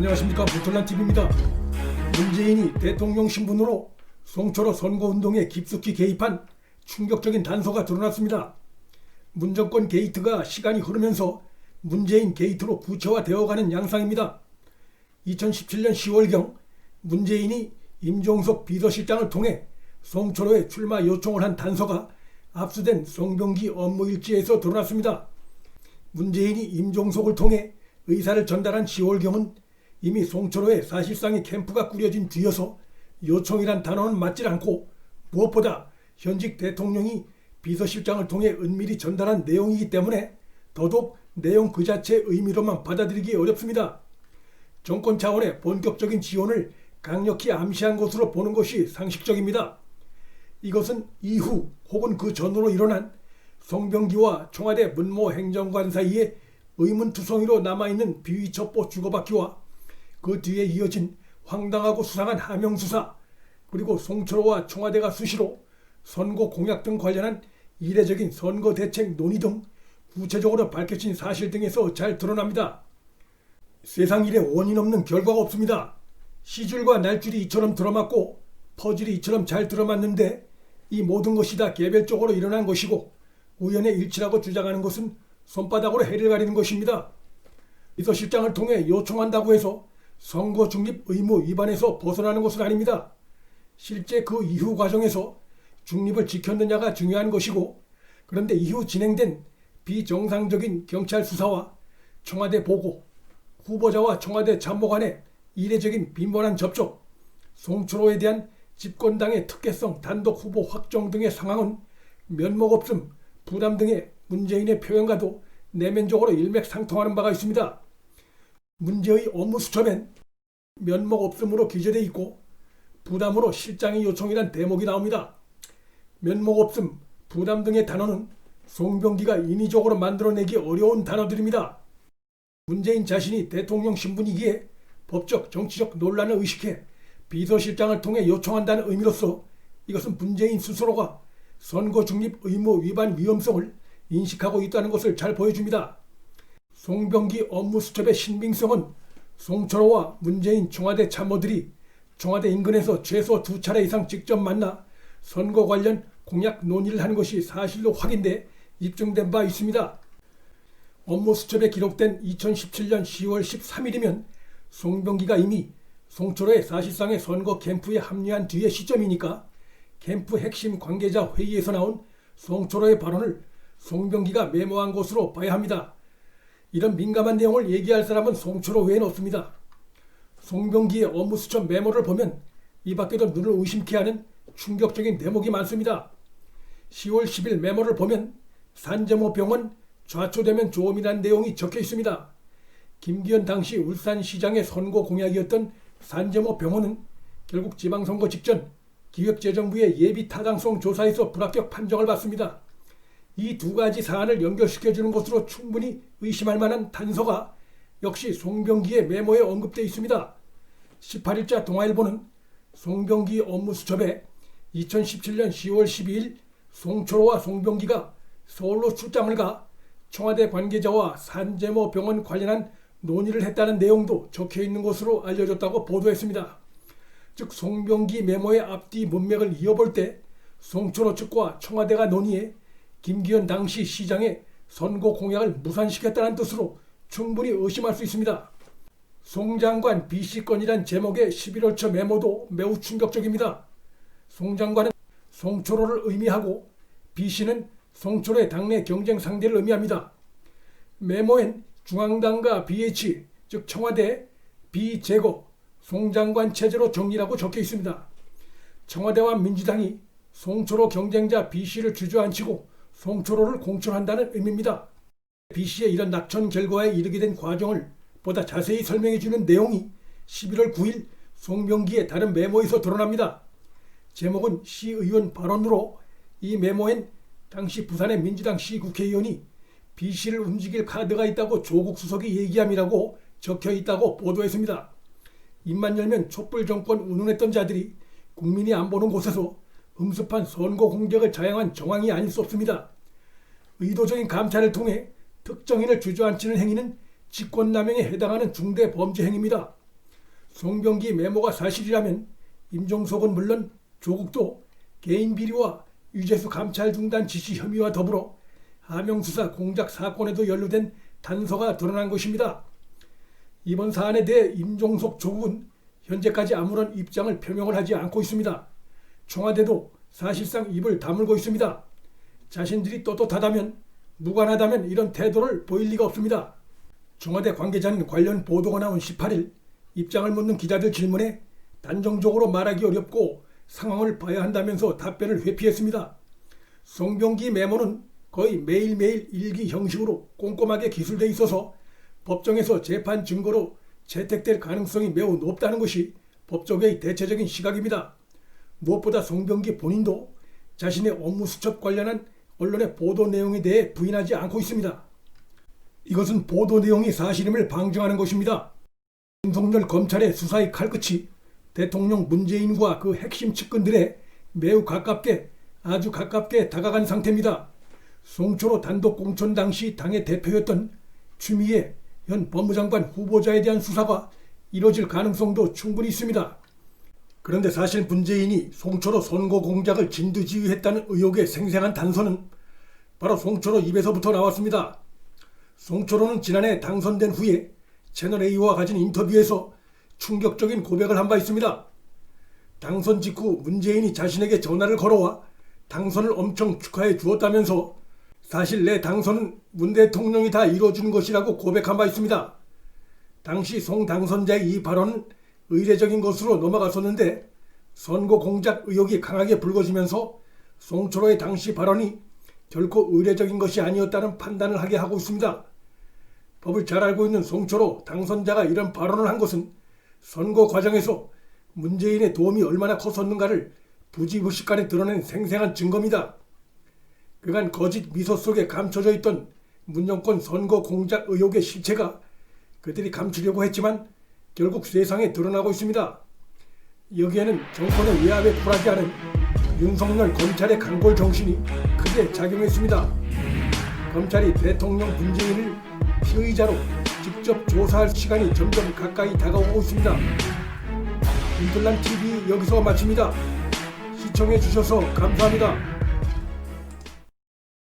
안녕하십니까, 불톨란TV입니다. 문재인이 대통령 신분으로 송철호 선거운동에 깊숙이 개입한 충격적인 단서가 드러났습니다. 문정권 게이트가 시간이 흐르면서 문재인 게이트로 구체화되어가는 양상입니다. 2017년 10월경 문재인이 임종석 비서실장을 통해 송철호의 출마 요청을 한 단서가 압수된 송병기 업무일지에서 드러났습니다. 문재인이 임종석을 통해 의사를 전달한 10월경은 이미 송철호의 사실상의 캠프가 꾸려진 뒤여서 요청이란 단어는 맞질 않고, 무엇보다 현직 대통령이 비서실장을 통해 은밀히 전달한 내용이기 때문에 더더욱 내용 그 자체의 의미로만 받아들이기 어렵습니다. 정권 차원의 본격적인 지원을 강력히 암시한 것으로 보는 것이 상식적입니다. 이것은 이후 혹은 그 전으로 일어난 송병기와 청와대 문모 행정관 사이에 의문투성이로 남아있는 비위첩보 주고받기와 그 뒤에 이어진 황당하고 수상한 하명수사, 그리고 송철호와 청와대가 수시로 선거 공약 등 관련한 이례적인 선거대책 논의 등 구체적으로 밝혀진 사실 등에서 잘 드러납니다. 세상 일에 원인 없는 결과가 없습니다. 시줄과 날줄이 이처럼 들어맞고 퍼즐이 이처럼 잘 들어맞는데 이 모든 것이 다 개별적으로 일어난 것이고, 우연의 일치라고 주장하는 것은 손바닥으로 해를 가리는 것입니다. 비서실장을 통해 요청한다고 해서 선거 중립 의무 위반에서 벗어나는 것은 아닙니다. 실제 그 이후 과정에서 중립을 지켰느냐가 중요한 것이고, 그런데 이후 진행된 비정상적인 경찰 수사와 청와대 보고, 후보자와 청와대 참모 간의 이례적인 빈번한 접촉, 송철호에 대한 집권당의 특혜성 단독 후보 확정 등의 상황은 면목 없음, 부담 등의 문재인의 표현과도 내면적으로 일맥상통하는 바가 있습니다. 문제의 업무 수첩엔 면목 없음으로 기재되어 있고, 부담으로 실장의 요청이란 대목이 나옵니다. 면목 없음, 부담 등의 단어는 송병기가 인위적으로 만들어내기 어려운 단어들입니다. 문재인 자신이 대통령 신분이기에 법적, 정치적 논란을 의식해 비서실장을 통해 요청한다는 의미로서 이것은 문재인 스스로가 선거 중립 의무 위반 위험성을 인식하고 있다는 것을 잘 보여줍니다. 송병기 업무 수첩의 신빙성은 송철호와 문재인 청와대 참모들이 청와대 인근에서 최소 2차례 이상 직접 만나 선거 관련 공약 논의를 한 것이 사실로 확인돼 입증된 바 있습니다. 업무 수첩에 기록된 2017년 10월 13일이면 송병기가 이미 송철호의 사실상의 선거 캠프에 합류한 뒤의 시점이니까 캠프 핵심 관계자 회의에서 나온 송철호의 발언을 송병기가 메모한 것으로 봐야 합니다. 이런 민감한 내용을 얘기할 사람은 송철호 외에는 없습니다. 송병기의 업무 수첩 메모를 보면 이 밖에도 눈을 의심케 하는 충격적인 대목이 많습니다. 10월 10일 메모를 보면 산재모 병원 좌초되면 좋음이라는 내용이 적혀 있습니다. 김기현 당시 울산시장의 선거 공약이었던 산재모 병원은 결국 지방선거 직전 기획재정부의 예비 타당성 조사에서 불합격 판정을 받습니다. 이 두 가지 사안을 연결시켜주는 것으로 충분히 의심할 만한 단서가 역시 송병기의 메모에 언급되어 있습니다. 18일자 동아일보는 송병기 업무 수첩에 2017년 10월 12일 송철호와 송병기가 서울로 출장을 가 청와대 관계자와 산재모 병원 관련한 논의를 했다는 내용도 적혀있는 것으로 알려졌다고 보도했습니다. 즉 송병기 메모의 앞뒤 문맥을 이어볼 때 송철호 측과 청와대가 논의해 김기현 당시 시장의 선거 공약을 무산시켰다는 뜻으로 충분히 의심할 수 있습니다. 송 장관 B씨 건이란 제목의 11월 초 메모도 매우 충격적입니다. 송 장관은 송철호를 의미하고 B씨는 송철호의 당내 경쟁 상대를 의미합니다. 메모엔 중앙당과 BH, 즉 청와대 비제거 송 장관 체제로 정리라고 적혀 있습니다. 청와대와 민주당이 송철호 경쟁자 B씨를 주저앉히고 송철호를 공천한다는 의미입니다. B씨의 이런 낙천 결과에 이르게 된 과정을 보다 자세히 설명해주는 내용이 11월 9일 송병기의 다른 메모에서 드러납니다. 제목은 시의원 발언으로 이 메모엔 당시 부산의 민주당 시국회의원이 B씨를 움직일 카드가 있다고 조국 수석이 얘기함이라고 적혀 있다고 보도했습니다. 입만 열면 촛불 정권 운운했던 자들이 국민이 안 보는 곳에서 음습한 선거 공작을 자행한 정황이 아닐 수 없습니다. 의도적인 감찰을 통해 특정인을 주저앉히는 행위는 직권남용에 해당하는 중대 범죄 행위입니다. 송병기 메모가 사실이라면 임종석은 물론 조국도 개인 비리와 유재수 감찰 중단 지시 혐의와 더불어 하명수사 공작 사건에도 연루된 단서가 드러난 것입니다. 이번 사안에 대해 임종석 조국은 현재까지 아무런 입장을 표명을 하지 않고 있습니다. 청와대도 사실상 입을 다물고 있습니다. 자신들이 떳떳하다면, 무관하다면 이런 태도를 보일 리가 없습니다. 청와대 관계자는 관련 보도가 나온 18일 입장을 묻는 기자들 질문에 단정적으로 말하기 어렵고 상황을 봐야 한다면서 답변을 회피했습니다. 송병기 메모는 거의 매일매일 일기 형식으로 꼼꼼하게 기술돼 있어서 법정에서 재판 증거로 채택될 가능성이 매우 높다는 것이 법조계의 대체적인 시각입니다. 무엇보다 송병기 본인도 자신의 업무 수첩 관련한 언론의 보도 내용에 대해 부인하지 않고 있습니다. 이것은 보도 내용이 사실임을 방증하는 것입니다. 윤석열 검찰의 수사의 칼끝이 대통령 문재인과 그 핵심 측근들에 매우 가깝게, 아주 가깝게 다가간 상태입니다. 송철호 단독 공천 당시 당의 대표였던 추미애 현 법무장관 후보자에 대한 수사가 이뤄질 가능성도 충분히 있습니다. 그런데 사실 문재인이 송철호 선거 공작을 진두지휘했다는 의혹의 생생한 단서는 바로 송철호 입에서부터 나왔습니다. 송철호는 지난해 당선된 후에 채널A와 가진 인터뷰에서 충격적인 고백을 한 바 있습니다. 당선 직후 문재인이 자신에게 전화를 걸어와 당선을 엄청 축하해 주었다면서 사실 내 당선은 문 대통령이 다 이뤄준 것이라고 고백한 바 있습니다. 당시 송 당선자의 이 발언은 의례적인 것으로 넘어갔었는데 선거 공작 의혹이 강하게 불거지면서 송철호의 당시 발언이 결코 의례적인 것이 아니었다는 판단을 하게 하고 있습니다. 법을 잘 알고 있는 송철호 당선자가 이런 발언을 한 것은 선거 과정에서 문재인의 도움이 얼마나 컸었는가를 부지불식간에 드러낸 생생한 증거입니다. 그간 거짓 미소 속에 감춰져 있던 문정권 선거 공작 의혹의 실체가 그들이 감추려고 했지만 결국 세상에 드러나고 있습니다. 여기에는 정권의 외압에 굴하지 않은 윤석열 검찰의 강골 정신이 크게 작용했습니다. 검찰이 대통령 문재인을 피의자로 직접 조사할 시간이 점점 가까이 다가오고 있습니다. 인틀란TV 여기서 마칩니다. 시청해주셔서 감사합니다.